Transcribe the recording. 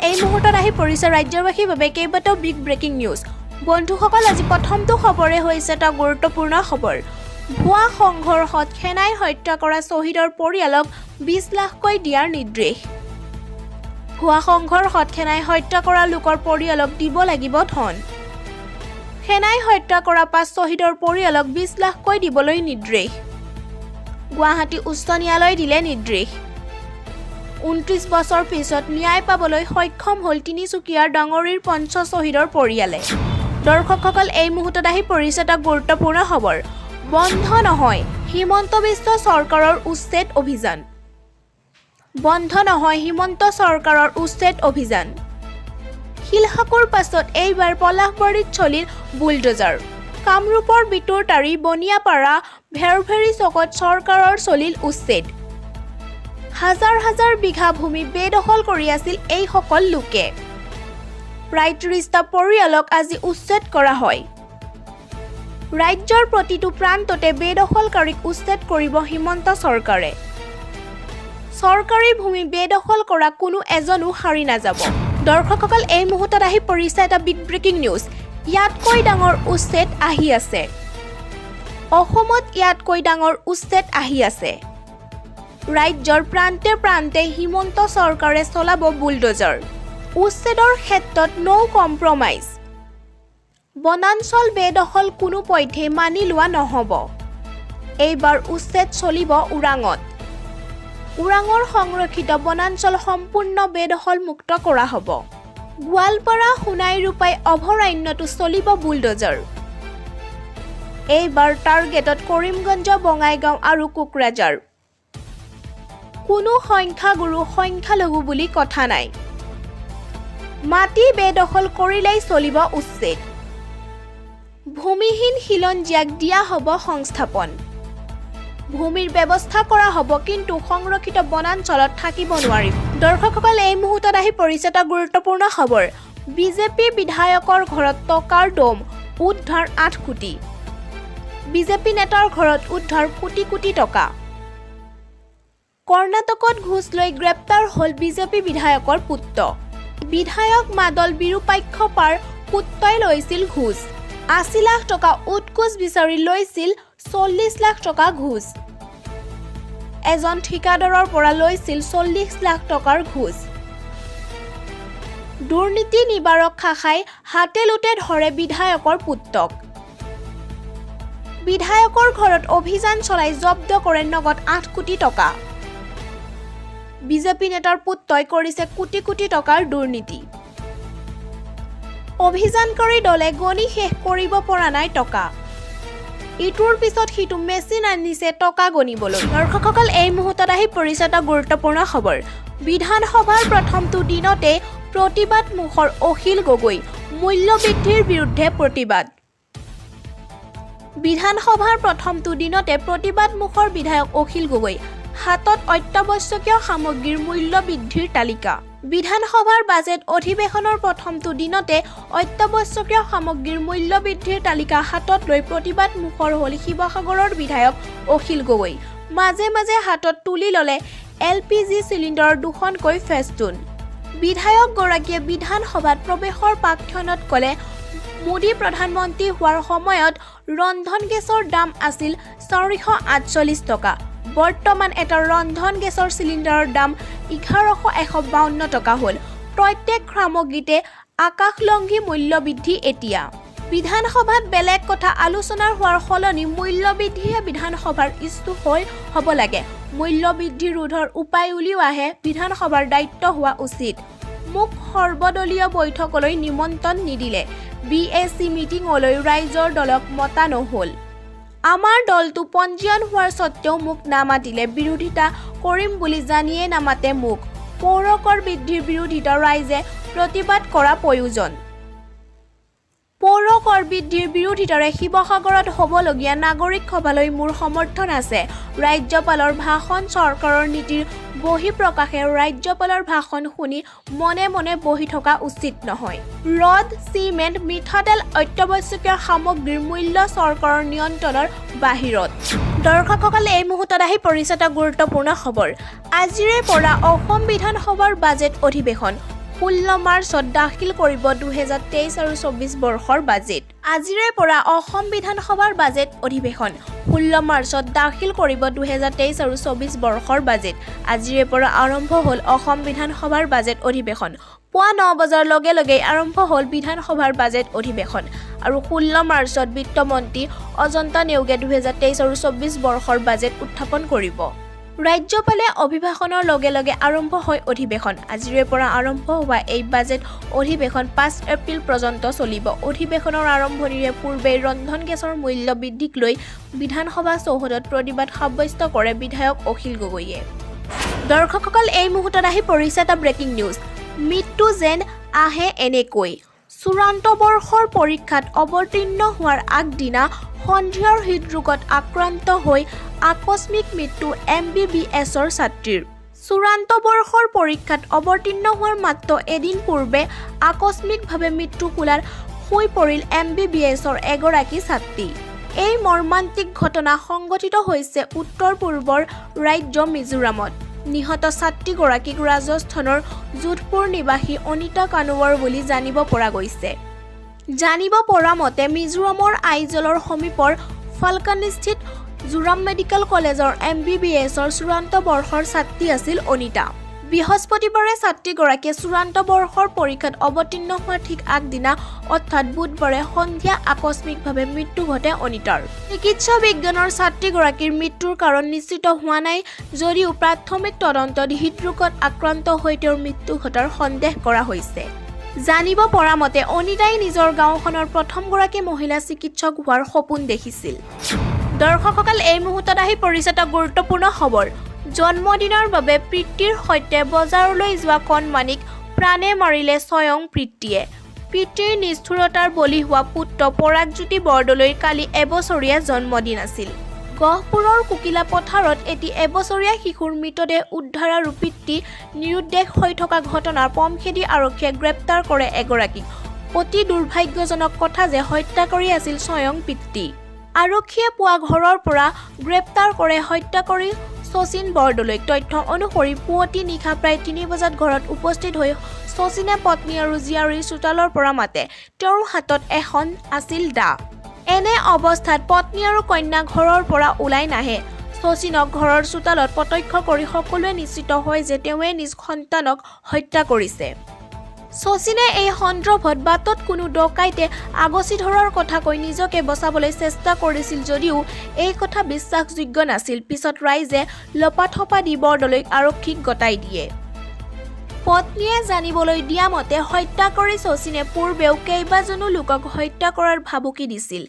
এই মুহূৰ্তত আহি পৰিছে ৰাজ্যবাসীৰ বাবে কেইবাটাও বিগ ব্ৰেকিং নিউজ। বন্ধুসকল, আজি প্ৰথমটো খবৰে হৈছে এটা গুৰুত্বপূৰ্ণ খবৰ। ভুৱা সংঘৰ্ষত সেনাই হত্যা কৰা শ্বহীদৰ পৰিয়ালক 20 লাখকৈ দিয়াৰ নিৰ্দেশ। ভুৱা সংঘৰ্ষত সেনাই হত্যা কৰা লোকৰ পৰিয়ালক দিব লাগিব ধন। সেনাই হত্যা কৰা 5 শ্বহীদৰ পৰিয়ালক 20 লাখকৈ দিবলৈ নিৰ্দেশ। গুৱাহাটী উচ্চ ন্যায়ালয়ে দিলে নিৰ্দেশ। 29 বছৰ পিছত ন্যায় পাবলৈ সক্ষম হ'ল তিনিচুকীয়াৰ ডাঙৰীৰ পঞ্চ শ্বহীদৰ পৰিয়ালে। দৰ্শকসকল, এই মুহূৰ্তত আহি পৰিছে এটা গুৰুত্বপূৰ্ণ খবৰ। বন্ধ নহয় হিমন্ত বিশ্ব চৰকাৰৰ উচ্ছেদ অভিযান। বন্ধ নহয় হিমন্ত চৰকাৰৰ উচ্ছেদ অভিযান। শিলসাকুৰ পাছত এইবাৰ পলাশবাৰীত চলিল বুলডোজাৰ। কামৰূপৰ বিতুৰতাৰী বনিয়াপাৰা ভেৰভেৰী চকত চৰকাৰৰ চলিল উচ্ছেদ। হাজাৰ হাজাৰ বিঘা ভূমি বেদখল কৰি আছিল এইসকল লোকে। প্ৰায় 30টা পৰিয়ালক আজি উচ্ছেদ কৰা হয়। ৰাজ্যৰ প্ৰতিটো প্ৰান্ততে বেদখলকাৰীক উচ্ছেদ কৰিব হিমন্ত চৰকাৰে। চৰকাৰী ভূমি বেদখল কৰা কোনো এজনো সাৰি নাযাব। দৰ্শকসকল, এই মুহূৰ্তত আহি পৰিছে এটা বিগ ব্ৰেকিং নিউজ। ইয়াতকৈ ডাঙৰ উচ্ছেদ আহি আছে। অসমত ইয়াতকৈ ডাঙৰ উচ্ছেদ আহি আছে। ৰাজ্যৰ প্ৰান্তে প্ৰান্তে হিমন্ত চৰকাৰে চলাব বুলডোজাৰ। উচ্ছেদৰ ক্ষেত্ৰত ন' কম্প্ৰমাইজ। বনাঞ্চল বেদখল কোনোপধ্যে মানি লোৱা নহ'ব। এইবাৰ উচ্ছেদ চলিব ওৰাঙত। ওৰাঙৰ সংৰক্ষিত বনাঞ্চল সম্পূৰ্ণ বেদখল মুক্ত কৰা হ'ব। গোৱালপাৰা সোণাই ৰূপাই অভয়াৰণ্যতো চলিব বুলডোজাৰ। এইবাৰ টাৰ্গেটত কৰিমগঞ্জ, বঙাইগাঁও আৰু কোকৰাঝাৰ। কোনো সংখ্যাগুৰু সংখ্যালঘু বুলি কথা নাই। মাটি বেদখল কৰিলেই চলিব উচ্ছেদ। ভূমিহীন খিলঞ্জীয়াক দিয়া হ'ব সংস্থাপন। ভূমিৰ ব্যৱস্থা কৰা হ'ব, কিন্তু সংৰক্ষিত বনাঞ্চলত থাকিব নোৱাৰিব। দৰ্শকসকল, এই মুহূৰ্তত আহি পৰিছে এটা গুৰুত্বপূৰ্ণ খবৰ। বিজেপি বিধায়কৰ ঘৰত টকাৰ দম, উদ্ধাৰ 8 কোটি। বিজেপি নেতাৰ ঘৰত উদ্ধাৰ কোটি কোটি টকা। কৰ্ণাটকত ঘোষ লৈ গ্ৰেপ্তাৰ হ'ল বিজেপি বিধায়কৰ পুত্ৰ। বিধায়ক মাদল বিৰুপাক্ষপাৰ পুত্ৰই লৈছিল ঘোষ। 80 লাখ টকা উৎকোচ বিচাৰি লৈছিল 40 লাখ টকা ঘোষ। এজন ঠিকাদাৰৰ পৰা লৈছিল 40 লাখ টকাৰ ঘোষ। দুৰ্নীতি নিবাৰক শাখাই হাতে লোটে ধৰে বিধায়কৰ পুত্ৰক। বিধায়কৰ ঘৰত অভিযান চলাই জব্দ কৰে নগদ 8 কোটি টকা। বিজেপি নেতাৰ পুত্ৰই কৰিছে কোটি কোটি টকাৰ দুৰ্নীতি। অভিযানকাৰী দলে গণি শেষ কৰিব পৰা নাই টকা। ইটোৰ পিছত সিটো মেচিন আনিছে টকা গণিবলৈ। দৰ্শকসকল, এই মুহূৰ্তত আহি পৰিছে এটা গুৰুত্বপূৰ্ণ খবৰ। বিধানসভাৰ প্ৰথমটো দিনতে প্ৰতিবাদ মুখৰ অখিল গগৈ। মূল্য বৃদ্ধিৰ বিৰুদ্ধে প্ৰতিবাদ। বিধানসভাৰ প্ৰথমটো দিনতে প্ৰতিবাদ মুখৰ বিধায়ক অখিল গগৈ। হাতত অত্যাৱশ্যকীয় সামগ্ৰীৰ মূল্য বৃদ্ধিৰ তালিকা। বিধানসভাৰ বাজেট অধিৱেশনৰ প্ৰথমটো দিনতে অত্যাৱশ্যকীয় সামগ্ৰীৰ মূল্য বৃদ্ধিৰ তালিকা হাতত লৈ প্ৰতিবাদ মুখৰ হ'ল শিৱসাগৰৰ বিধায়ক অখিল গগৈ। মাজে মাজে হাতত তুলি ল'লে LPG চিলিণ্ডাৰৰ 2খনকৈ ফেষ্টুন। বিধায়কগৰাকীয়ে বিধানসভাত প্ৰৱেশৰ প্ৰাক্ষণত ক'লে, মোদী প্ৰধানমন্ত্ৰী হোৱাৰ সময়ত ৰন্ধন গেছৰ দাম আছিল 448 টকা। বৰ্তমান এটা ৰন্ধন গেছৰ চিলিণ্ডাৰৰ দাম 1152 টকা হ'ল। প্ৰত্যেক সামগ্ৰীতে আকাশলংঘী মূল্য বৃদ্ধি। এতিয়া বিধানসভাত বেলেগ কথা আলোচনা হোৱাৰ সলনি মূল্য বৃদ্ধিয়ে বিধানসভাৰ ইছ্যু হ'ব লাগে। মূল্য বৃদ্ধি ৰোধৰ উপায় উলিওৱাহে বিধানসভাৰ দায়িত্ব হোৱা উচিত। মোক সৰ্বদলীয় বৈঠকলৈ নিমন্ত্ৰণ নিদিলে। BAC মিটিঙলৈ ৰাইজৰ দলক মতা নহ'ল। আমাৰ দলটো পঞ্জীয়ন হোৱাৰ স্বত্তেও মোক নামাতিলে। বিৰোধিতা কৰিম বুলি জানিয়ে নামাতে মোক। পৌৰ কৰ বৃদ্ধিৰ বিৰোধিতা ৰাইজে প্ৰতিবাদ কৰা প্ৰয়োজন। পৌৰ কৰ বৃদ্ধিৰ বিৰোধিতাৰে শিৱসাগৰত হ'বলগীয়া নাগৰিক সভালৈ মোৰ সমৰ্থন আছে। ৰাজ্যপালৰ ভাষণ চৰকাৰৰ নীতিৰ বহিঃপ্ৰকাশে ৰাজ্যপালৰ ভাষণ শুনি মনে মনে বহি থকা উচিত নহয়। ৰড, চিমেণ্ট, মিঠাতেল অত্যাৱশ্যকীয় সামগ্ৰীৰ মূল্য চৰকাৰৰ নিয়ন্ত্ৰণৰ বাহিৰত। দৰ্শকসকলে এই মুহূৰ্তত আহি পৰিছে এটা গুৰুত্বপূৰ্ণ খবৰ। আজিৰে পৰা অসম বিধানসভাৰ বাজেট অধিৱেশন। 16 মাৰ্চত দাখিল কৰিব 2023 আৰু 24 বৰ্ষৰ বাজেট। আজিৰে পৰা অসম বিধানসভাৰ বাজেট অধিৱেশন 16 মাৰ্চত দাখিল কৰিব 2023 আৰু 24 বৰ্ষৰ বাজেট। আজিৰে পৰা আৰম্ভ হ'ল অসম বিধানসভাৰ বাজেট অধিৱেশন। পুৱা 9 বজাৰ লগে লগেই আৰম্ভ হ'ল বিধানসভাৰ বাজেট অধিৱেশন আৰু 16 মাৰ্চত বিত্তমন্ত্ৰী অজন্তা নেওগে 2023 আৰু 24 বৰ্ষৰ বাজেট উত্থাপন কৰিব। ৰাজ্যপালে অভিভাষণৰ লগে লগে আৰম্ভ হয় অধিৱেশন। আজিৰে পৰা আৰম্ভ হোৱা এই বাজেট অধিৱেশন 5 এপ্ৰিল পৰ্যন্ত চলিব। অধিৱেশনৰ আৰম্ভণিৰে পূৰ্বে ৰন্ধন গেছৰ মূল্য বৃদ্ধিক লৈ বিধানসভা চৌহদত প্ৰতিবাদ সাব্যস্ত কৰে বিধায়ক অখিল গগৈয়ে। দৰ্শকসকল, এই মুহূৰ্তত আহি পৰিছে এটা ব্ৰেকিং নিউজ। মৃত্যু যেন আহে এনেকৈ। চূড়ান্ত বৰ্ষৰ পৰীক্ষাত অৱতীৰ্ণ হোৱাৰ আগদিনা সন্ধিয়াৰ হৃদৰোগত আক্ৰান্ত হৈ আকস্মিক মৃত্যু MBBSৰ ছাত্ৰীৰ। চূড়ান্ত বৰ্ষৰ পৰীক্ষাত অৱতীৰ্ণ হোৱাৰ মাত্ৰ এদিন পূৰ্বে আকস্মিকভাৱে মৃত্যু কোলাত শুই পৰিল MBBSৰ এগৰাকী ছাত্ৰী। এই মৰ্মান্তিক ঘটনা সংঘটিত হৈছে উত্তৰ-পূৰ্বৰ ৰাজ্য মিজোৰামত। নিহত ছাত্ৰীগৰাকীক ৰাজস্থানৰ যোধপুৰ নিবাসী অনিতা কানুৱাৰ বুলি জানিব পৰা গৈছে। জানিব পৰা মতে মিজোৰামৰ আইজলৰ সমীপৰ ফালকানিস্থিত জোৰাম মেডিকেল কলেজৰ MBBSৰ চূড়ান্ত বৰ্ষৰ ছাত্ৰী আছিল অনিতা। বৃহস্পতিবাৰে ছাত্ৰীগৰাকীয়ে চূড়ান্ত বৰ্ষৰ পৰীক্ষাত অৱতীৰ্ণ হোৱাৰ ঠিক আগদিনা অৰ্থাৎ বুধবাৰে সন্ধিয়া আকস্মিকভাৱে মৃত্যু ঘটে অনিতাৰ। চিকিৎসা বিজ্ঞানৰ ছাত্ৰীগৰাকীৰ মৃত্যুৰ কাৰণ নিশ্চিত হোৱা নাই যদিও প্ৰাথমিক তদন্তত হৃদৰোগত আক্ৰান্ত হৈ তেওঁৰ মৃত্যু ঘটাৰ সন্দেহ কৰা হৈছে। জানিব পৰা মতে অনিতাই নিজৰ গাঁওখনৰ প্ৰথমগৰাকী মহিলা চিকিৎসক হোৱাৰ সপোন দেখিছিল। দৰ্শকসকল, এই মুহূৰ্তত আহি পৰিছে এটা গুৰুত্বপূৰ্ণ খবৰ। জন্মদিনৰ বাবে প্ৰীতিৰ সৈতে বজাৰলৈ যোৱা কণমানিক প্ৰাণে মাৰিলে স্বয়ং প্ৰীতিয়ে। প্ৰীতিৰ নিষ্ঠুৰতাৰ বলি হোৱা পুত্ৰ পৰাগজ্যোতি বৰদলৈৰ কালি এবছৰীয়া জন্মদিন আছিল। গহপুৰৰ কুকিলা পথাৰত এটি এবছৰীয়া শিশুৰ মৃতদেহ উদ্ধাৰ আৰু পিতৃ নিৰুদ্দেশ হৈ থকা ঘটনাৰ পমখেদি আৰক্ষীয়ে গ্ৰেপ্তাৰ কৰে এগৰাকীক। অতি দুৰ্ভাগ্যজনক কথা যে হত্যা কৰি আছিল স্বয়ং পিতৃ। আৰক্ষীয়ে পুৱা ঘৰৰ পৰা গ্ৰেপ্তাৰ কৰে হত্যাকাৰী শচীন বৰদলৈক। তথ্য অনুসৰি পুৱতি নিশা প্ৰায় 3 বজাত ঘৰত উপস্থিত হৈ শচীনে পত্নী আৰু জীয়াৰীৰ চোতালৰ পৰা মাতে। তেওঁৰ হাতত এখন আছিল দা। এনে অৱস্থাত পত্নী আৰু কন্যা ঘৰৰ পৰা ওলাই নাহে। শচীনক ঘৰৰ চোতালত প্ৰত্যক্ষ কৰি সকলোৱে নিশ্চিত হয় যে তেওঁৱে নিজ সন্তানক হত্যা কৰিছে। শচীনে এই সন্দৰ্ভত বাটত কোনো ডকাইতে আগচি ধৰাৰ কথা কৈ নিজকে বচাবলৈ চেষ্টা কৰিছিল যদিও এই কথা বিশ্বাসযোগ্য নাছিল। পিছত ৰাইজে লপাথপা দি বৰদলৈক আৰক্ষীক গতাই দিয়ে। পত্নীয়ে জানিবলৈ দিয়া মতে হত্যা কৰি শচীনে পূৰ্বেও কেইবাজনো লোকক হত্যা কৰাৰ ভাবুকি দিছিল।